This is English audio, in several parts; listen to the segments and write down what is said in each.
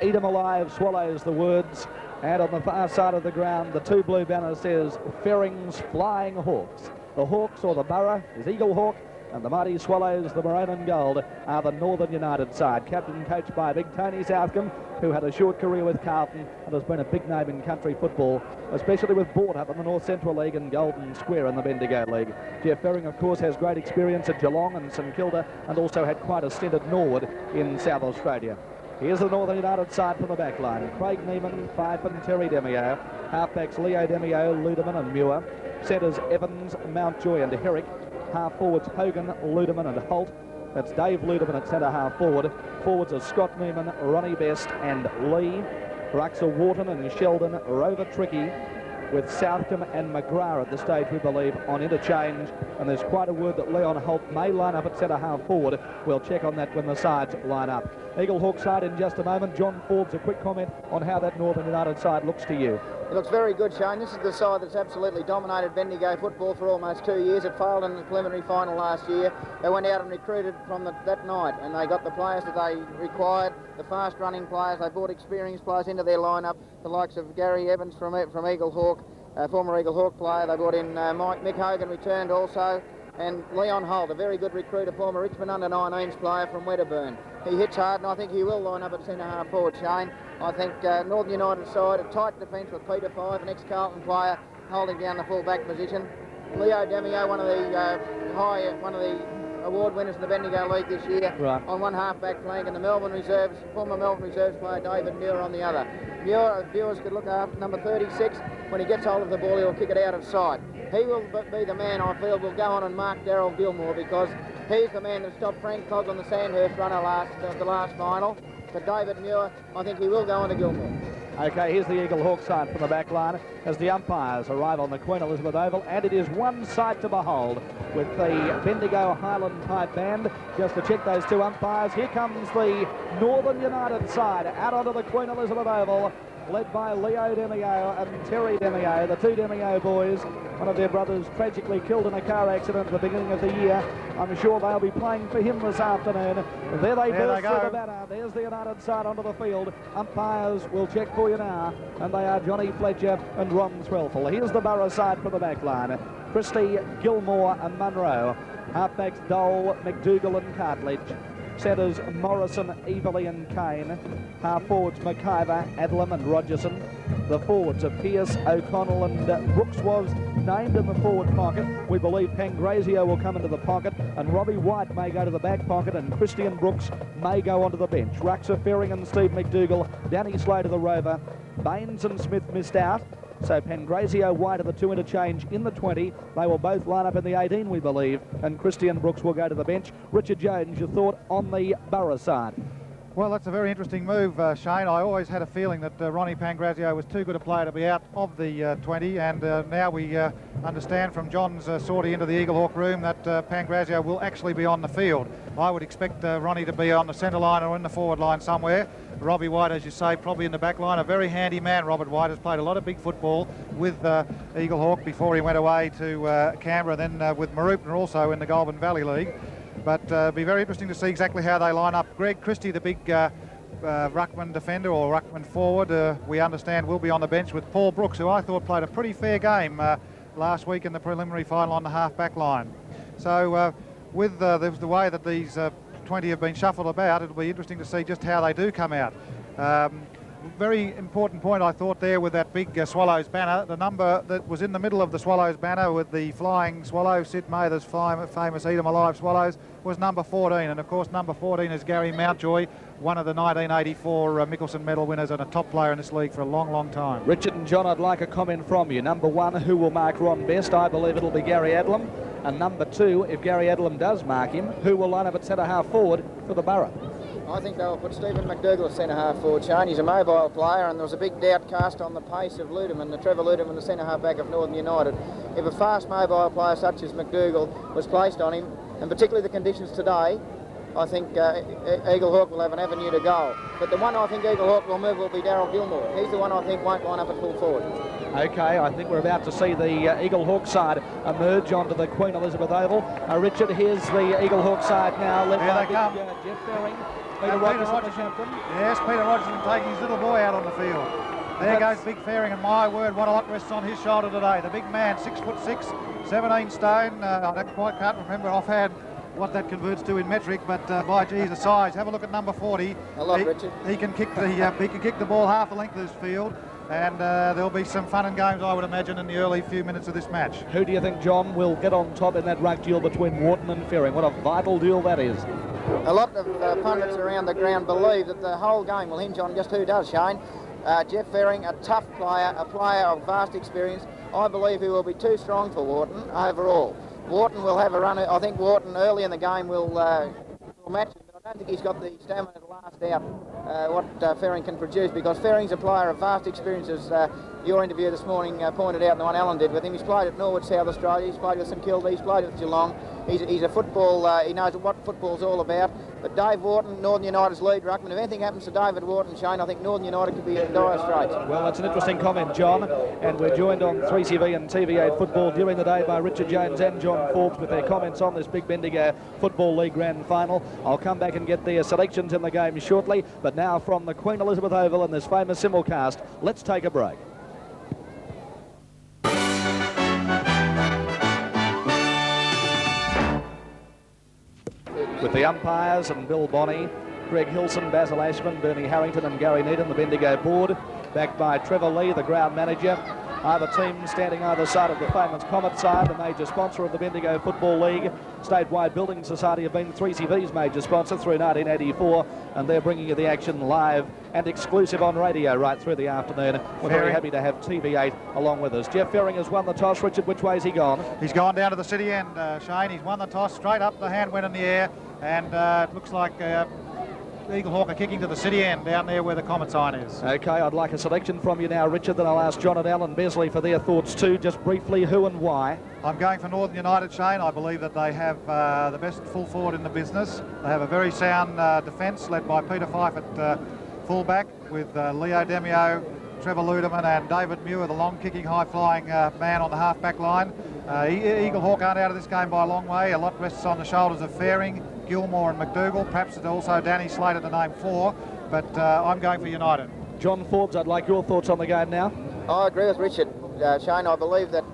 Eat 'em alive, swallows the words. And on the far side of the ground, the 2 blue banner says Ferring's Flying Hawks. The Hawks, or the Borough, is Eaglehawk, and the Mighty Swallows, the maroon and gold, are the Northern United side. Captain coached by big Tony Southcombe, who had a short career with Carlton and has been a big name in country football, especially with Bort up in the North Central League and Golden Square in the Bendigo League. Jeff Ferring, of course, has great experience at Geelong and St Kilda, and also had quite a stint at Norwood in South Australia. Here's the Northern United side from the back line. Craig Neiman, Fife and Terry Demio. Halfbacks Leo Demio, Ludeman and Muir. Centres Evans, Mountjoy and Herrick. Half forwards Hogan, Ludeman and Holt. That's Dave Ludeman at centre half forward. Forwards are Scott Neiman, Ronnie Best and Lee. Rucks are Wharton and Sheldon, Rover Tricky, with Southcombe and McGrath at the stage, we believe, on interchange. And there's quite a word that Leon Holt may line up at centre half forward. We'll check on that when the sides line up. Eaglehawk side in just a moment. John Forbes, a quick comment on how that Northern United side looks to you. It looks very good, Shane. This is the side that's absolutely dominated Bendigo football for almost 2 years. It failed in the preliminary final last year. They went out and recruited from that night, and they got the players that they required, the fast-running players. They brought experienced players into their lineup, the likes of Gary Evans from Eaglehawk, former Eaglehawk player. They brought in Mick Hogan, returned also, and Leon Holt, a very good recruit, a former Richmond under-19s player from Wedderburn. He hits hard, and I think he will line up at centre-half forward, Shane. I think Northern United side, a tight defence with Peter Fife, an ex-Carlton player, holding down the full-back position. Leo Demio, one of the award winners in the Bendigo League this year, right, on one half-back flank, and the former Melbourne Reserves player David Muir on the other. Viewers could look after number 36. When he gets hold of the ball, he'll kick it out of sight. He will be the man, I feel, will go on and mark Daryl Gilmore, because he's the man that stopped Frank Coggs on the Sandhurst runner the last final. But David Muir, I think he will go on to Gilmore. OK, here's the Eaglehawk side from the back line as the umpires arrive on the Queen Elizabeth Oval, and it is one sight to behold with the Bendigo Highland Pipe Band. Just to check those 2 umpires, here comes the Northern United side out onto the Queen Elizabeth Oval, led by Leo Demio and Terry Demio, the 2 Demio boys. One of their brothers tragically killed in a car accident at the beginning of the year. I'm sure they'll be playing for him this afternoon. There they burst through the banner. There's the United side onto the field. Umpires will check for you now, and they are Johnny Fletcher and Ron Threlfall. Here's the Borough side from the back line. Christie, Gilmore and Munro. Halfbacks Dole, McDougall and Cartledge. Centres Morrison, Everly and Kane. Half forwards McIver, Adlam and Rogerson. The forwards are Pearce, O'Connell and Brooks was named in the forward pocket. We believe Pangrazio will come into the pocket, and Robbie White may go to the back pocket, and Christian Brooks may go onto the bench. Ruxa Ferring and Steve McDougall, Danny Slade to the Rover. Baines and Smith missed out. So Pangrazio, White are the 2 interchange in the 20. They will both line up in the 18, we believe, and Christian Brooks will go to the bench. Richard Jones, your thought on the Borough side? Well, that's a very interesting move, Shane. I always had a feeling that Ronnie Pangrazio was too good a player to be out of the 20, and now we understand from John's sortie into the Eaglehawk room that Pangrazio will actually be on the field. I would expect Ronnie to be on the centre line or in the forward line somewhere. Robbie White, as you say, probably in the back line. A very handy man, Robert White, has played a lot of big football with Eaglehawk before he went away to Canberra, then with Mooroopna also in the Goulburn Valley League. But it'll be very interesting to see exactly how they line up. Greg Christie, the big ruckman defender or ruckman forward, we understand will be on the bench with Paul Brooks, who I thought played a pretty fair game last week in the preliminary final on the half-back line. So with the way that these 20 have been shuffled about, it'll be interesting to see just how they do come out. Very important point, I thought, there with that big Swallows banner. The number that was in the middle of the Swallows banner with the flying swallow, Sid Mather's famous Eat 'em alive swallows, was number 14. And of course, number 14 is Gary Mountjoy, one of the 1984 Mickelson medal winners and a top player in this league for a long, long time. Richard and John, I'd like a comment from you. Number 1, who will mark Ron Best? I believe it'll be Gary Adlam. And number 2, if Gary Adlam does mark him, who will line up at centre half forward for the Borough? I think they'll put Stephen McDougall at centre-half forward, Shane. He's a mobile player, and there was a big doubt cast on the pace of Ludeman, the Trevor Ludeman, the centre-half-back of Northern United. If a fast mobile player such as McDougall was placed on him, and particularly the conditions today, I think Eaglehawk will have an avenue to go. But the one I think Eaglehawk will move will be Daryl Gilmore. He's the one I think won't line up at full forward. OK, I think we're about to see the Eaglehawk side emerge onto the Queen Elizabeth Oval. Richard, here's the Eaglehawk side now, led by Jeff Ferring. Peter Rogerson, the captain. Yes, Peter Rogerson taking his little boy out on the field. There goes Big Fairing, and my word, what a lot rests on his shoulder today. The big man, 6'6", 17 stone. I can't remember offhand what that converts to in metric, but by geez, the size. Have a look at number 40. A lot, Richard. He can kick the ball half the length of this field, and there'll be some fun and games, I would imagine, in the early few minutes of this match. Who do you think, John, will get on top in that ruck duel between Wharton and Fairing? What a vital duel that is. A lot of pundits around the ground believe that the whole game will hinge on just who does, Shane. Jeff Fairing, a tough player, a player of vast experience. I believe he will be too strong for Wharton overall. Wharton will have a run. I think Wharton early in the game will match him, but I don't think he's got the stamina to last out what Fairing can produce, because Fairing's a player of vast experience, as your interview this morning pointed out, and the one Alan did with him. He's played at Norwood, South Australia, he's played with St Kilda, he's played with Geelong. He's a football, he knows what football's all about. But Dave Wharton, Northern United's lead ruckman, if anything happens to David Wharton, Shane, I think Northern United could be in dire straits. Well, that's an interesting comment, John. And we're joined on 3CV and TV8 Football during the day by Richard Jones and John Forbes with their comments on this big Bendigo Football League Grand Final. I'll come back and get their selections in the game shortly. But now from the Queen Elizabeth Oval in this famous simulcast, let's take a break. With the umpires and Bill Bonney, Greg Hilson, Basil Ashman, Bernie Harrington and Gary Needham, the Bendigo board, backed by Trevor Lee, the ground manager. Either team standing either side of the famous Comet side, the major sponsor of the Bendigo Football League. Statewide Building Society have been 3CV's major sponsor through 1984, and they're bringing you the action live and exclusive on radio right through the afternoon. We're very happy to have TV8 along with us. Jeff Fairing has won the toss. Richard, which way's he gone? He's gone down to the city end, Shane. He's won the toss straight up. The hand went in the air, and it looks like Eaglehawk are kicking to the city end down there where the Comet sign is. OK, I'd like a selection from you now, Richard. Then I'll ask John and Alan Besley for their thoughts too. Just briefly, who and why? I'm going for Northern United, Shane. I believe that they have the best full forward in the business. They have a very sound defence led by Peter Fife at fullback, with Leo Demio, Trevor Ludeman and David Muir, the long kicking, high flying man on the half back line. Eaglehawk aren't out of this game by a long way. A lot rests on the shoulders of Fairing, Gilmore and McDougall. Perhaps it's also Danny Slater to name 4, but I'm going for United. John Forbes, I'd like your thoughts on the game now. I agree with Richard. Shane, I believe that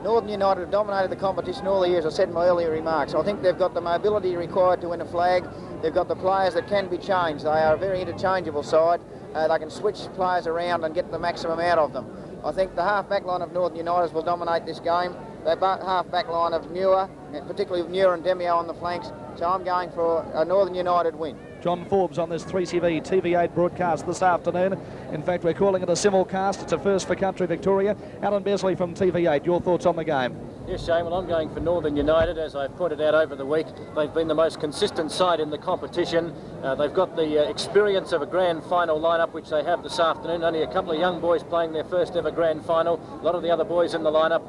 Northern United have dominated the competition all the years, I said in my earlier remarks. I think they've got the mobility required to win a flag. They've got the players that can be changed. They are a very interchangeable side. They can switch players around and get the maximum out of them. I think the half-back line of Northern United will dominate this game. The half-back line of Muir, and particularly with Muir and Demio on the flanks. So I'm going for a Northern United win. John Forbes on this 3CV TV8 broadcast this afternoon. In fact, we're calling it a simulcast. It's a first for Country Victoria. Alan Besley from TV8, your thoughts on the game? Yes, Shane, well, I'm going for Northern United. As I've pointed out over the week, they've been the most consistent side in the competition. They've got the experience of a grand final lineup, which they have this afternoon. Only a couple of young boys playing their first ever grand final. A lot of the other boys in the lineup,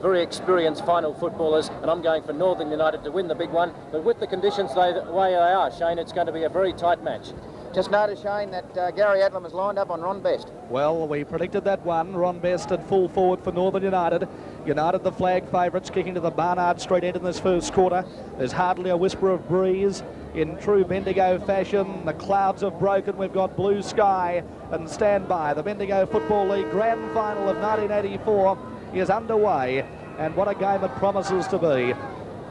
very experienced final footballers, and I'm going for Northern United to win the big one. But with the conditions the way they are, Shane, it's going to be a very tight match. Just notice, Shane, that Gary Adlam has lined up on Ron Best. Well, we predicted that one. Ron Best at full forward for Northern United. United, the flag favourites, kicking to the Barnard Street end in this first quarter. There's hardly a whisper of breeze. In true Bendigo fashion, the clouds have broken. We've got blue sky and stand by. The Bendigo Football League Grand Final of 1984 is underway, and what a game it promises to be.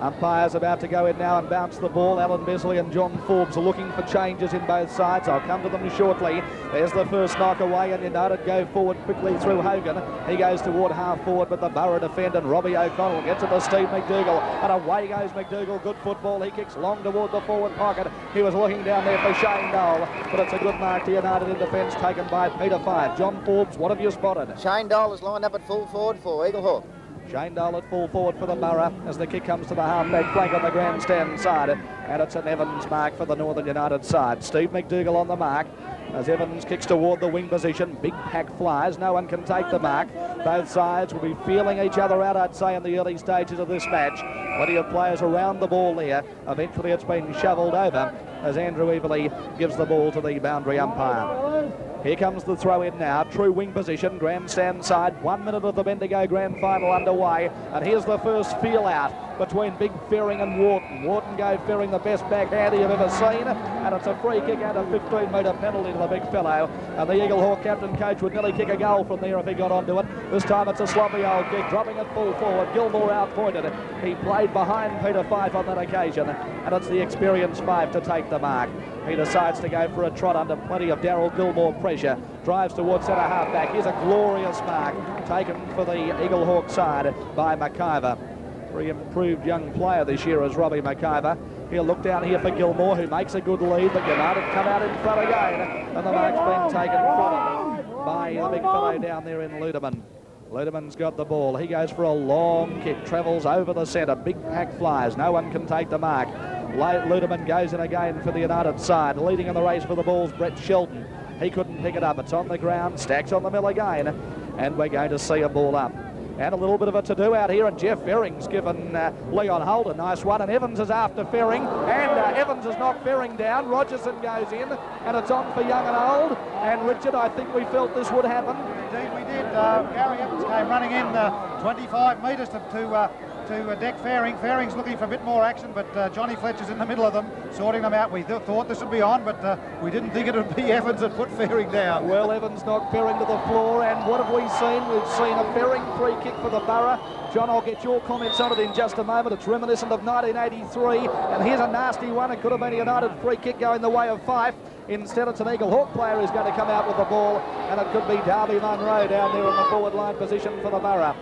Umpires about to go in now and bounce the ball. Alan Besley and John Forbes are looking for changes in both sides. I'll come to them shortly. There's the first knock away, and United go forward quickly through Hogan. He goes toward half forward, but the Borough defend, and Robbie O'Connell gets it to Steve McDougall, and away goes McDougall. Good football. He kicks long toward the forward pocket. He was looking down there for Shane Dole, but it's a good mark to United in defence, taken by Peter Fife. John Forbes, what have you spotted? Shane Dole is lined up at full forward for Eaglehawk. Shane Dole at full forward for the Borough as the kick comes to the half-back flank on the grandstand side, and it's an Evans mark for the Northern United side. Steve McDougall on the mark as Evans kicks toward the wing position. Big pack flies. No one can take the mark. Both sides will be feeling each other out, I'd say, in the early stages of this match. Plenty of players around the ball there. Eventually it's been shovelled over as Andrew Everly gives the ball to the boundary umpire. Here comes the throw in now, true wing position, grandstand side, 1 minute of the Bendigo Grand Final underway, and here's the first feel out. between Big Fearing and Wharton. Wharton gave Fearing the best backhand you've ever seen, and it's a free kick out of 15-metre penalty to the big fellow. And the Eaglehawk captain coach would nearly kick a goal from there if he got onto it. This time it's a sloppy old kick, dropping it full forward. Gilmore outpointed it. He played behind Peter Fife on that occasion, and it's the experienced Fife to take the mark. He decides to go for a trot under plenty of Daryl Gilmore pressure. Drives towards centre half back. Here's a glorious mark taken for the Eaglehawk side by McIver. Very improved young player this year is Robbie McIver. He'll look down here for Gilmore, who makes a good lead, but United come out in front again, and the mark's been taken from him by the big fellow down there in Ludeman. Ludeman's got the ball. He goes for a long kick, travels over the centre. Big pack flies. No one can take the mark. Ludeman goes in again for the United side. Leading in the race for the ball's Brett Shelton. He couldn't pick it up. It's on the ground. Stacks on the mill again. And we're going to see a ball up. And a little bit of a to-do out here, and Jeff Fearing's given Leon Holt a nice one, and Evans is after Fearing, and Evans has knocked Fearing down. Rogerson goes in, and it's on for young and old. And Richard, I think we felt this would happen. Indeed we did. Gary Evans came running in 25 metres to deck Fearing. Fearing's looking for a bit more action, but Johnny Fletcher's in the middle of them, sorting them out. We thought this would be on, but we didn't think it would be Evans that put Fearing down. Well, Evans knocked Fearing to the floor, and what have we seen? We've seen a Fearing free kick for the Borough. John, I'll get your comments on it in just a moment. It's reminiscent of 1983, and here's a nasty one. It could have been a United free kick going the way of Fife. Instead, it's an Eaglehawk player who's going to come out with the ball, and it could be Darby Munro down there in the forward line position for the Borough.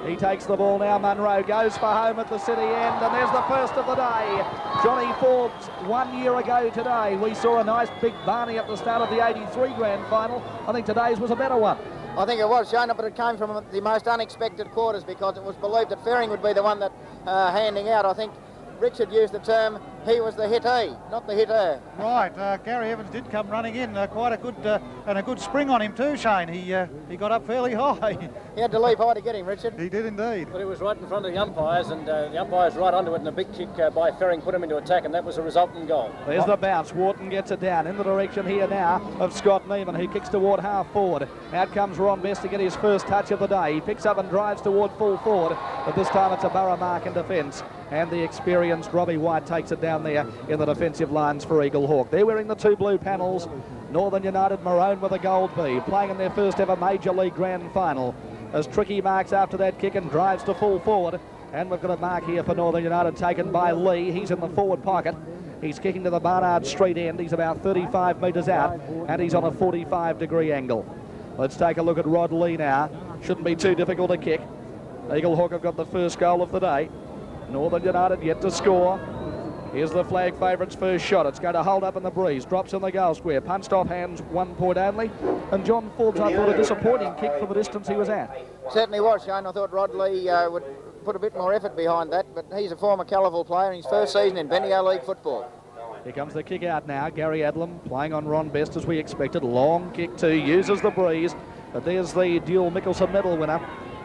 He takes the ball now. Munro goes for home at the city end, and there's the first of the day. Johnny Forbes, 1 year ago today, we saw a nice big Barney at the start of the 83 grand final. I think today's was a better one. I think it was, Shane, but it came from the most unexpected quarters because it was believed that Fearing would be the one that handing out. I think Richard used the term, he was the hittee, not the hitter. Right, Gary Evans did come running in, quite a good and a good spring on him too, Shane. He got up fairly high. He had to leap high to get him, Richard. He did indeed. But it was right in front of the umpires, and the umpires right onto it, and a big kick by Fearing put him into attack, and that was a resultant goal. There's the bounce. Wharton gets it down in the direction here now of Scott Neiman, who kicks toward half forward. Out comes Ron Best to get his first touch of the day. He picks up and drives toward full forward, but this time it's a Borough mark in defence, and the experienced Robbie White takes it down there in the defensive lines for Eaglehawk. They're wearing the two blue panels. Northern United maroon with a gold B, playing in their first ever Major League Grand Final. As Tricky marks after that kick and drives to full forward. And we've got a mark here for Northern United taken by Lee. He's in the forward pocket. He's kicking to the Barnard Street end. He's about 35 metres out, and he's on a 45-degree angle. Let's take a look at Rod Lee now. Shouldn't be too difficult to kick. Eaglehawk have got the first goal of the day. Northern United yet to score. Here's the flag favourites' first shot. It's going to hold up in the breeze. Drops in the goal square. Punched off hands, 1 point only. And John Forbes, I thought, a disappointing kick for the distance he was at. Certainly was, Shane. I thought Rod Lee would put a bit more effort behind that, but he's a former Calival player in his first season in Bendigo League football. Here comes the kick out now. Gary Adlam playing on Ron Best as we expected. Long kick too. Uses the breeze. But there's the dual Mickelson medal winner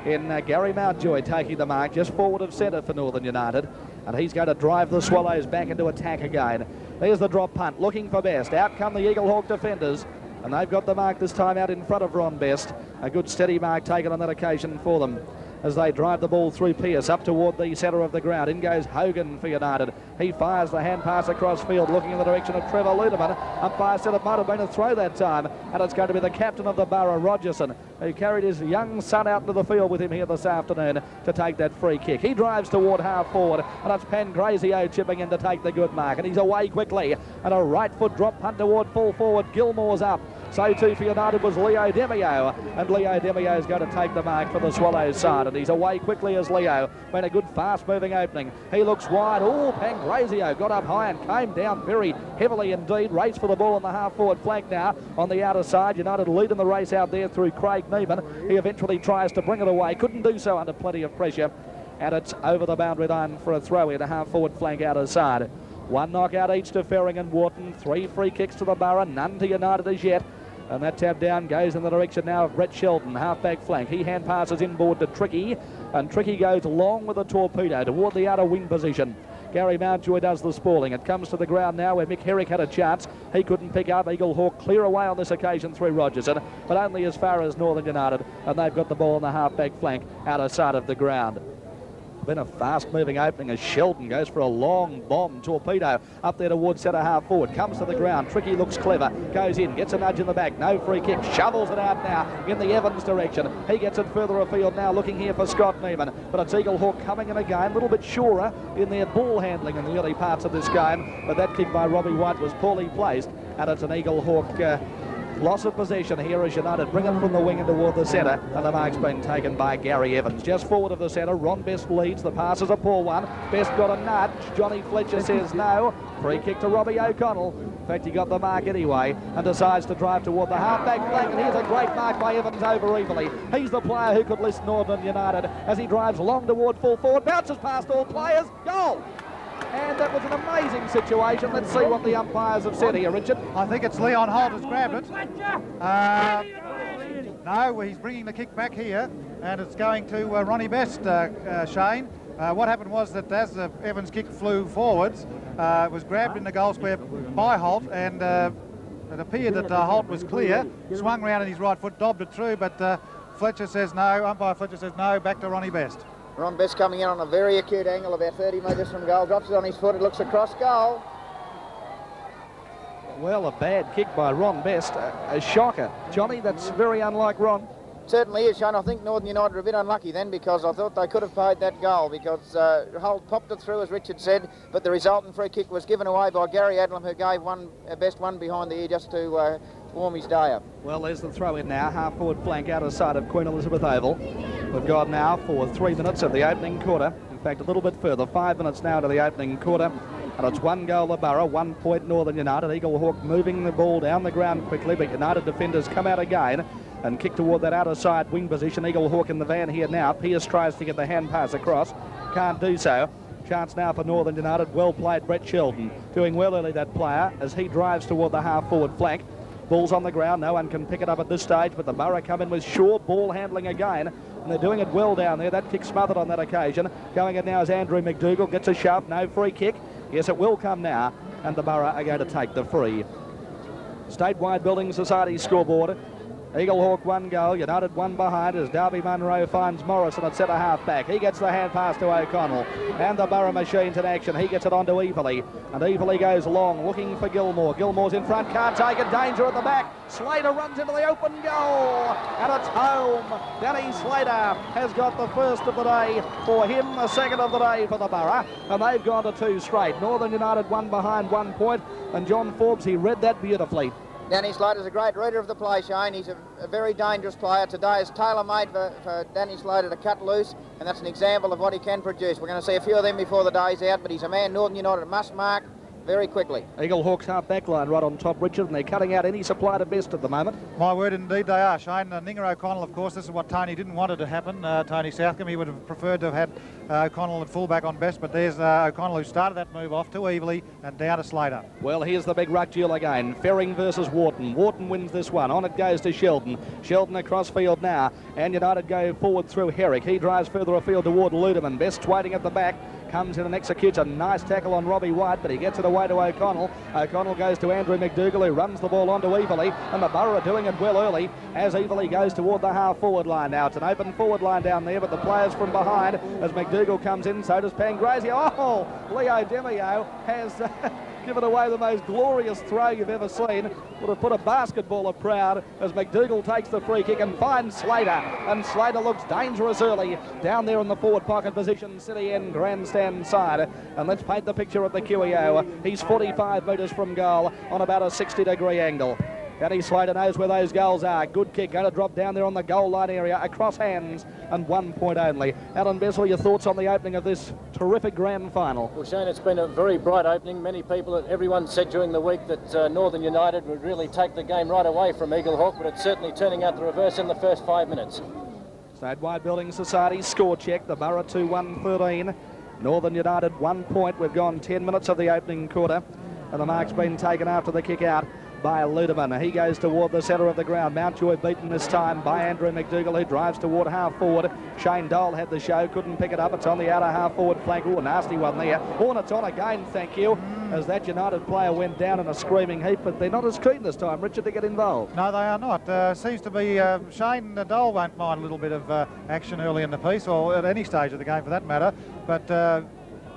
in Gary Mountjoy taking the mark just forward of centre for Northern United, and he's going to drive the Swallows back into attack again. There's the drop punt, looking for Best. Out come the Eaglehawk defenders, and they've got the mark this time out in front of Ron Best. A good steady mark taken on that occasion for them as they drive the ball through Pearce up toward the centre of the ground. In goes Hogan for United. He fires the hand pass across field, looking in the direction of Trevor Ludeman. Umpire said it might have been a throw that time, and it's going to be the captain of the Borough, Rogerson, who carried his young son out into the field with him here this afternoon to take that free kick. He drives toward half forward, and it's Pangrazio chipping in to take the good mark, and he's away quickly, and a right foot drop punt toward full forward. Gilmore's up. So too for United was Leo Demio, and Leo Demio is going to take the mark for the Swallows side, and he's away quickly as Leo. Been a good fast-moving opening. He looks wide. Oh, Pangrazio got up high and came down very heavily indeed. Race for the ball on the half-forward flank now on the outer side. United leading the race out there through Craig Neiman. He eventually tries to bring it away. Couldn't do so under plenty of pressure, and it's over the boundary line for a throw in a half-forward flank outer side. 1 knockout each to Fearing and Wharton. 3 free kicks to the Borough. None to United as yet. And that tap down goes in the direction now of Brett Sheldon, half-back flank. He hand passes inboard to Tricky, and Tricky goes long with a torpedo toward the outer wing position. Gary Mountjoy does the spalling. It comes to the ground now where Mick Herrick had a chance. He couldn't pick up. Eaglehawk clear away on this occasion through Rogerson, but only as far as Northern United, and they've got the ball on the half-back flank outer side of the ground. been a fast-moving opening as Sheldon goes for a long bomb torpedo up there towards centre half forward. Comes to the ground. Tricky looks clever. Goes in. Gets a nudge in the back. No free kick. Shovels it out now in the Evans direction. He gets it further afield now, looking here for Scott Neiman. But it's Eaglehawk coming in again. A little bit surer in their ball handling in the early parts of this game. But that kick by Robbie White was poorly placed. And it's an Eaglehawk loss of possession here as United bring it from the wing and toward the centre, and the mark's been taken by Gary Evans. Just forward of the centre, Ron Best leads. The pass is a poor one. Best got a nudge. Johnny Fletcher says no. Free kick to Robbie O'Connell. In fact, he got the mark anyway and decides to drive toward the half-back flank. And here's a great mark by Evans over Everly. He's the player who could list Northern United as he drives long toward full forward. Bounces past all players. Goal! And that was an amazing situation. Let's see what the umpires have said here, Richard. I think it's Leon Holt has grabbed it. No, he's bringing the kick back here, and it's going to Ronnie Best, Shane. What happened was that as Evans' kick flew forwards, it was grabbed in the goal square by Holt, and it appeared that Holt was clear, swung round in his right foot, dobbed it through, but Fletcher says no, umpire Fletcher says no, back to Ronnie Best. Ron Best coming in on a very acute angle, about 30 metres from goal, drops it on his foot, it looks across goal. Well, a bad kick by Ron Best, a shocker. Johnny, that's very unlike Ron. Certainly is, Shane. I think Northern United were a bit unlucky then because I thought they could have paid that goal because Holt popped it through, as Richard said, but the resultant free kick was given away by Gary Adlam, who gave Best one behind the ear just to warm his day up. Well, there's the throw in now, half-forward flank out of sight of Queen Elizabeth Oval. We've gone now for 3 minutes of the opening quarter. In fact, a little bit further, 5 minutes now to the opening quarter. And it's 1 goal to Borough, 1 point Northern United. Eaglehawk moving the ball down the ground quickly, but United defenders come out again and kick toward that outer side wing position. Eaglehawk in the van here now. Pearce tries to get the hand pass across. Can't do so. Chance now for Northern United. Well played, Brett Sheldon. Doing well early, that player, as he drives toward the half-forward flank. Ball's on the ground. No one can pick it up at this stage, but the Borough come in with sure ball handling again, and they're doing it well down there. That kick smothered on that occasion. Going in now is Andrew McDougall. Gets a shove. No free kick. Yes, it will come now, and the Borough are going to take the free. Statewide Building Society scoreboard. Eaglehawk 1 goal, United 1 behind as Darby Munro finds Morrison at centre half back. He gets the hand pass to O'Connell, and the Borough machines in action. He gets it on to Everly, and Everly goes long, looking for Gilmore. Gilmore's in front, can't take it, danger at the back. Slater runs into the open goal, and it's home. Danny Slater has got the first of the day for him, the second of the day for the Borough, and they've gone to 2 straight. Northern United 1 behind 1 point, and John Forbes, he read that beautifully. Danny Slater's a great reader of the play, Shane. He's a very dangerous player. Today is tailor-made for Danny Slater to cut loose, and that's an example of what he can produce. We're going to see a few of them before the day's out, but he's a man Northern United must mark very quickly. Eaglehawks half-back line right on top, Richard, and they're cutting out any supply to Best at the moment. My word, indeed they are, Shane. Ninger O'Connell, of course, this is what Tony didn't want it to happen. Tony Southcombe, he would have preferred to have had O'Connell at fullback on Best, but there's O'Connell who started that move off to Everly and down to Slater. Well, here's the big ruck duel again. Ferring versus Wharton. Wharton wins this one. On it goes to Sheldon. Sheldon across field now, and United go forward through Herrick. He drives further afield toward Ludeman. Best waiting at the back. Comes in and executes a nice tackle on Robbie White, but he gets it away to O'Connell. O'Connell goes to Andrew McDougall, who runs the ball onto Everly, and the Borough are doing it well early as Everly goes toward the half-forward line now. It's an open forward line down there, but the players from behind as McDougall comes in, so does Pangrazio. Oh, Leo Demio has given away the most glorious throw you've ever seen. Would have put a basketballer proud as McDougall takes the free kick and finds Slater. And Slater looks dangerous early down there in the forward pocket position, City End grandstand side. And let's paint the picture of the QEO. He's 45 metres from goal on about a 60-degree angle. Danny Slater knows where those goals are. Good kick, going to drop down there on the goal line area, across hands, and 1 point only. Alan Bessel, your thoughts on the opening of this terrific grand final? Well, Shane, it's been a very bright opening. Everyone said during the week that Northern United would really take the game right away from Eaglehawk, but it's certainly turning out the reverse in the first 5 minutes. Statewide Building Society score check. The Borough 2-1-13. Northern United 1 point. We've gone 10 minutes of the opening quarter, and the mark's been taken after the kick out by Ludeman. He goes toward the centre of the ground. Mountjoy beaten this time by Andrew McDougall, who drives toward half forward. Shane Dole had the show, couldn't pick it up. It's on the outer half forward flank. Oh, a nasty one there. Hornets on again, thank you, as that United player went down in a screaming heap, but they're not as keen this time, Richard, to get involved. No, they are not. Seems to be Shane Dole won't mind a little bit of action early in the piece, or at any stage of the game for that matter, but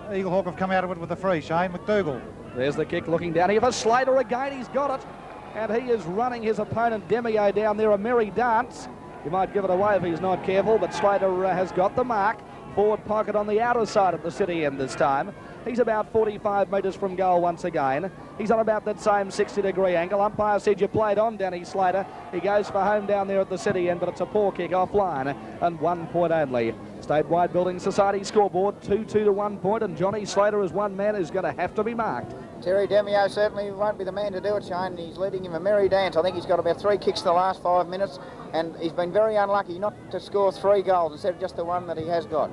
Eaglehawk have come out of it with a free. Shane McDougall. There's the kick looking down here for Slater again. He's got it. And he is running his opponent Demio down there, a merry dance. He might give it away if he's not careful, but Slater has got the mark. Forward pocket on the outer side at the city end this time. He's about 45 metres from goal once again. He's on about that same 60-degree angle. Umpire said you played on, Danny Slater. He goes for home down there at the city end, but it's a poor kick offline and 1 point only. Statewide Building Society scoreboard, 2-2 to 1 point, and Johnny Slater is one man who's going to have to be marked. Terry Demio certainly won't be the man to do it, Shane. He's leading him a merry dance. I think he's got about 3 kicks in the last 5 minutes, and he's been very unlucky not to score 3 goals instead of just the one that he has got.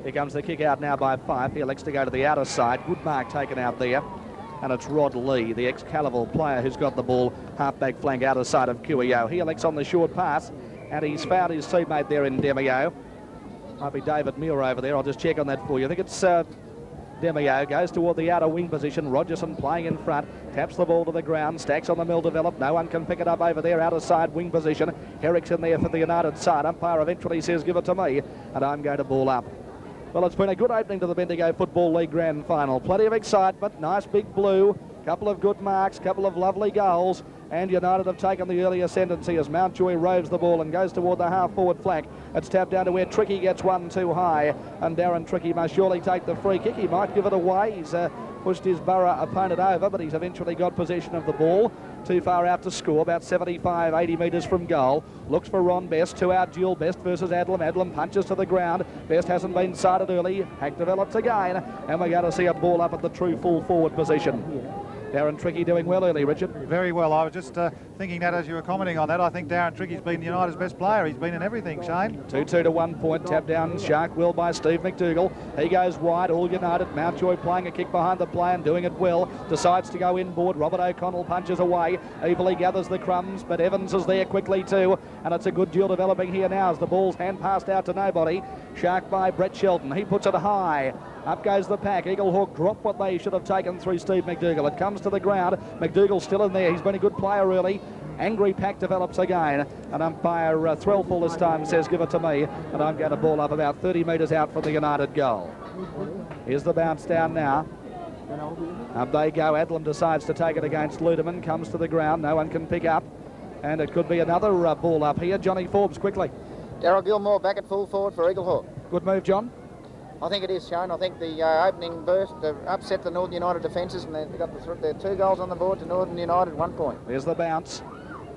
Here comes the kick out now by Fife. He elects to go to the outer side. Good mark taken out there. And it's Rod Lee, the ex-Calival player, who's got the ball half-back flank outer side of QEO. He elects on the short pass, and he's found his teammate there in Demio. Might be David Muir over there. I'll just check on that for you. I think it's Demio. Goes toward the outer wing position. Rogerson playing in front. Taps the ball to the ground. Stacks on the mill developed. No one can pick it up over there. Outer side wing position. Herrick's in there for the United side. Umpire eventually says, give it to me, and I'm going to ball up. Well, it's been a good opening to the Bendigo Football League Grand Final. Plenty of excitement, nice big blue, couple of good marks, couple of lovely goals, and United have taken the early ascendancy as Mountjoy roves the ball and goes toward the half-forward flank. It's tapped down to where Tricky gets one too high, and Darren Tricky must surely take the free kick. He might give it away. He's pushed his Borough opponent over, but he's eventually got possession of the ball. Too far out to score, about 75, 80 metres from goal. Looks for Ron Best, 2-out duel, Best versus Adlam. Adlam punches to the ground. Best hasn't been sighted early. Hack develops again, and we're going to see a ball up at the true full forward position. Darren Tricky doing well early, Richard. Very well. I was just thinking that as you were commenting on that. I think Darren Tricky's been United's best player. He's been in everything, Shane. 2-2 to 1 point. Tap down Shark Will by Steve McDougall. He goes wide, all United. Mountjoy playing a kick behind the play and doing it well. Decides to go inboard. Robert O'Connell punches away. Evilly gathers the crumbs, but Evans is there quickly too. And it's a good duel developing here now as the ball's hand passed out to nobody. Shark by Brett Shelton. He puts it high. Up goes the pack. Eaglehawk drop what they should have taken through Steve McDougall. It comes to the ground. McDougall still in there. He's been a good player early. Angry pack develops again. And umpire Threlful this time says, give it to me. And I'm going to ball up about 30 metres out from the United goal. Here's the bounce down now. Up they go. Adlam decides to take it against Ludeman. Comes to the ground. No one can pick up. And it could be another ball up here. Johnny Forbes quickly. Darryl Gilmore back at full forward for Eaglehawk. Good move, John. I think it is, Shane. I think the opening burst upset the Northern United defences, and they've got their 2 goals on the board to Northern United, 1 point. There's the bounce.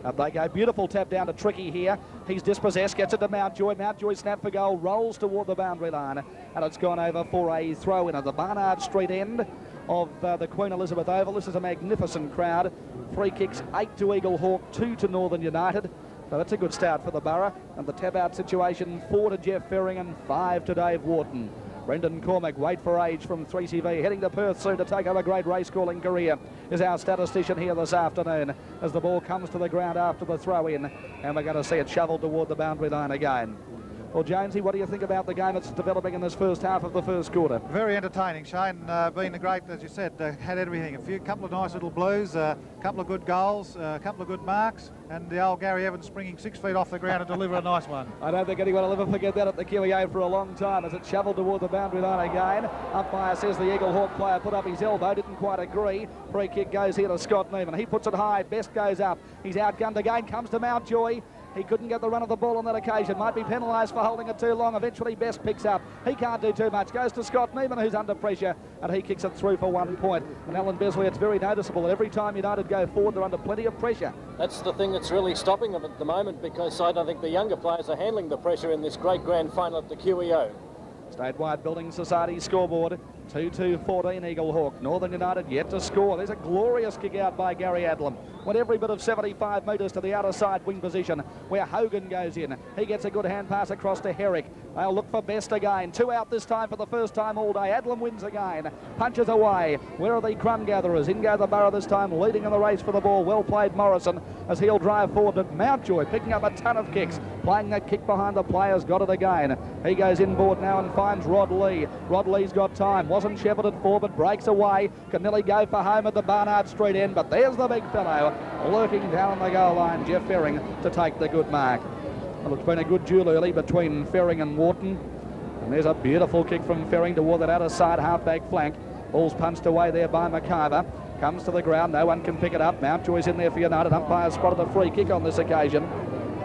Up they go. Beautiful tap down to Tricky here. He's dispossessed, gets it to Mountjoy. Mountjoy snap for goal, rolls toward the boundary line, and it's gone over for a throw-in at the Barnard Street end of the Queen Elizabeth Oval. This is a magnificent crowd. 3 kicks, 8 to Eaglehawk, 2 to Northern United. So that's a good start for the Borough. And the tap-out situation, 4 to Jeff Ferring and 5 to Dave Wharton. Brendan Cormack, wait for age from 3CV, heading to Perth soon to take up a great race-calling career, is our statistician here this afternoon as the ball comes to the ground after the throw-in, and we're going to see it shoveled toward the boundary line again. Well, Jonesy, what do you think about the game that's developing in this first half of the first quarter? Very entertaining, Shane. Been a great, as you said, had everything. Couple of nice little blues, a couple of good goals, a couple of good marks, and the old Gary Evans springing 6 feet off the ground to deliver a nice one. I don't think anyone will ever forget that at the QEO for a long time as it's shovelled toward the boundary line again. Umpire says the Eaglehawk player put up his elbow, didn't quite agree. Free kick goes here to Scott Neiman. He puts it high, Best goes up. He's outgunned again, comes to Mountjoy. He couldn't get the run of the ball on that occasion. Might be penalised for holding it too long. Eventually Best picks up. He can't do too much. Goes to Scott Neiman, who's under pressure, and he kicks it through for 1 point. And Alan Besley, it's very noticeable that every time United go forward, they're under plenty of pressure. That's the thing that's really stopping them at the moment, because I don't think the younger players are handling the pressure in this great grand final at the QEO. Statewide Building Society scoreboard, 2-2-14 Eaglehawk. Northern United yet to score. There's a glorious kick out by Gary Adlam. Went every bit of 75 metres to the outer side wing position where Hogan goes in. He gets a good hand pass across to Herrick. They'll look for Best again. 2 out this time for the first time all day. Adlam wins again. Punches away. Where are the crumb gatherers? In go the Borough this time, leading in the race for the ball. Well played Morrison as he'll drive forward. But Mountjoy picking up a ton of kicks. Playing that kick behind the players. Got it again. He goes inboard now and finds Rod Lee. Rod Lee's got time. Wasn't shepherded for, but breaks away. Can nearly go for home at the Barnard Street end. But there's the big fellow lurking down on the goal line. Jeff Ferring to take the good mark. Well, it's been a good duel early between Ferring and Wharton. And there's a beautiful kick from Ferring toward that outer side half-back flank. Ball's punched away there by McIver. Comes to the ground. No one can pick it up. Mountjoy's in there for United. Umpire spotted a free kick on this occasion.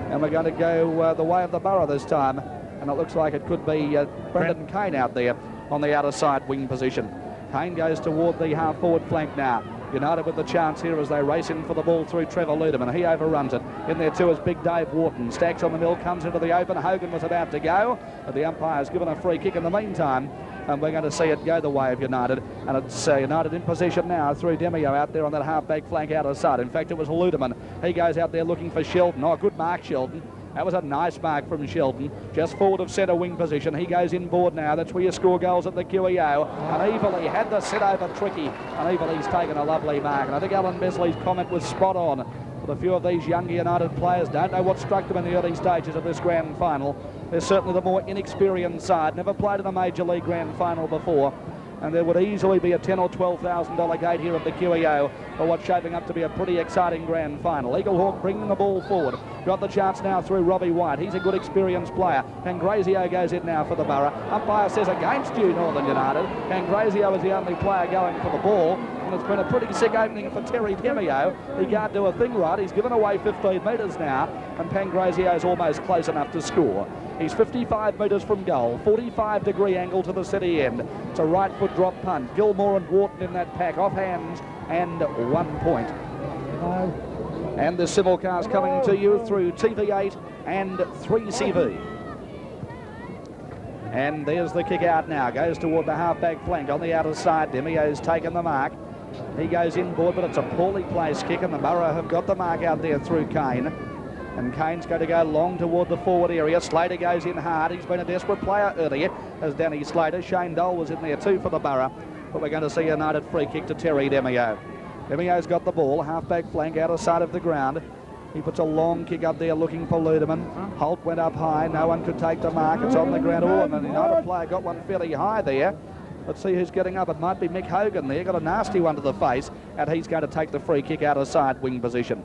And we're going to go the way of the Borough this time. And it looks like it could be Brendan Kane out there on the outer side wing position. Kane goes toward the half-forward flank now. United with the chance here as they race in for the ball through Trevor Ludeman. He overruns it. In there too is Big Dave Wharton. Stacks on the mill, comes into the open. Hogan was about to go, but the umpire's given a free kick in the meantime. And we're going to see it go the way of United. And it's United in possession now through Demio out there on that half-back flank outer side. In fact, it was Ludeman. He goes out there looking for Sheldon. Oh, good mark, Sheldon. That was a nice mark from Sheldon, just forward of centre wing position. He goes inboard now. That's where you score goals at the QEO. And Evely had the set over tricky. And Evely's taken a lovely mark. And I think Alan Besley's comment was spot on. But a few of these younger United players don't know what struck them in the early stages of this grand final. They're certainly the more inexperienced side. Never played in a Major League grand final before. And there would easily be a $10,000 or $12,000 gate here at the QEO for what's shaping up to be a pretty exciting grand final. Eaglehawk bringing the ball forward. Got the chance now through Robbie White. He's a good experienced player. Pangrazio goes in now for the Borough. Umpire says against you, Northern United. Pangrazio is the only player going for the ball. And it's been a pretty sick opening for Terry Demio. He can't do a thing right. He's given away 15 metres now. And Pangrazio's almost close enough to score. He's 55 metres from goal, 45-degree angle to the city end. It's a right foot drop punt. Gilmore and Wharton in that pack, off hands and 1 point. And the simulcast coming to you through TV8 and 3CV. And there's the kick out now. Goes toward the half-back flank on the outer side. Demio's taken the mark. He goes inboard, but it's a poorly placed kick, and the Borough have got the mark out there through Kane. And Kane's going to go long toward the forward area. Slater goes in hard. He's been a desperate player earlier as Danny Slater. Shane Dole was in there too for the Borough. But we're going to see a United free kick to Terry Demio. Demio's got the ball, half-back flank, outer side of the ground. He puts a long kick up there looking for Ludeman. Holt went up high. No one could take the mark. It's on the ground. Oh, and the United player got one fairly high there. Let's see who's getting up. It might be Mick Hogan there. Got a nasty one to the face. And he's going to take the free kick outer side wing position.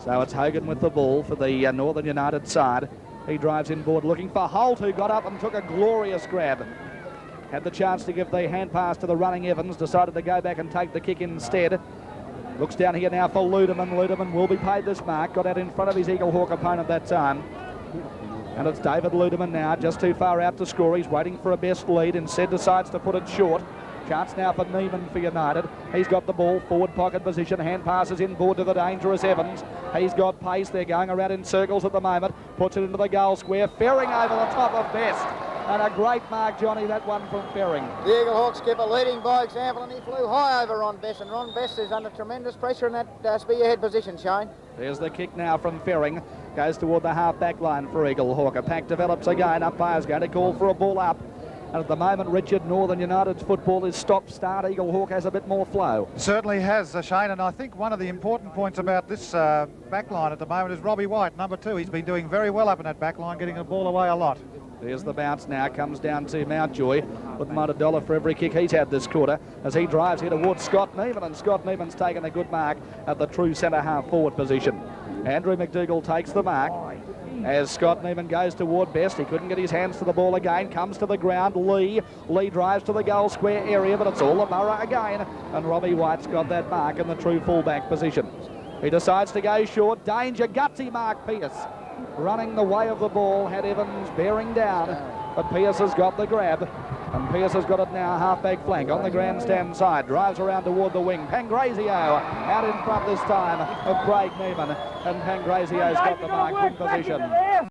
So it's Hogan with the ball for the Northern United side. He drives inboard looking for Holt, who got up and took a glorious grab. Had the chance to give the hand pass to the running Evans, decided to go back and take the kick instead. Looks down here now for Ludeman. Ludeman will be paid this mark. Got out in front of his Eaglehawk opponent that time. And it's David Ludeman now, just too far out to score. He's waiting for a best lead. Instead decides to put it short. Chance now for Neiman for United. He's got the ball, forward pocket position. Hand passes inboard to the dangerous Evans. He's got pace. They're going around in circles at the moment. Puts it into the goal square. Ferring over the top of Best. And a great mark, Johnny, that one from Ferring. The Eaglehawk skipper leading by example, and he flew high over Ron Best. And Ron Best is under tremendous pressure in that spearhead position, Shane. There's the kick now from Ferring. Goes toward the half-back line for Eaglehawk. A pack develops again. Umpire's going to call for a ball up. And at the moment, Richard, Northern United's football is stop-start. Eaglehawk has a bit more flow. Certainly has, Shane, and I think one of the important points about this back line at the moment is Robbie White, number 2. He's been doing very well up in that back line, getting the ball away a lot. There's the bounce now, comes down to Mountjoy. Wouldn't mind $1 for every kick he's had this quarter as he drives here towards Scott Neiman, and Scott Neiman's taken a good mark at the true centre half forward position. Andrew McDougall takes the mark. As Scott Neiman goes toward Best, he couldn't get his hands to the ball again, comes to the ground, Lee drives to the goal square area, but it's all the Borough again, and Robbie White's got that mark in the true fullback position. He decides to go short, danger, gutsy mark Pearce. Running the way of the ball, had Evans bearing down, but Pearce has got the grab. And Pearce has got it now, half-back flank on the grandstand side. Drives around toward the wing. Pangrazio out in front this time of Craig Neiman. And Pangrazio's got the mark in position.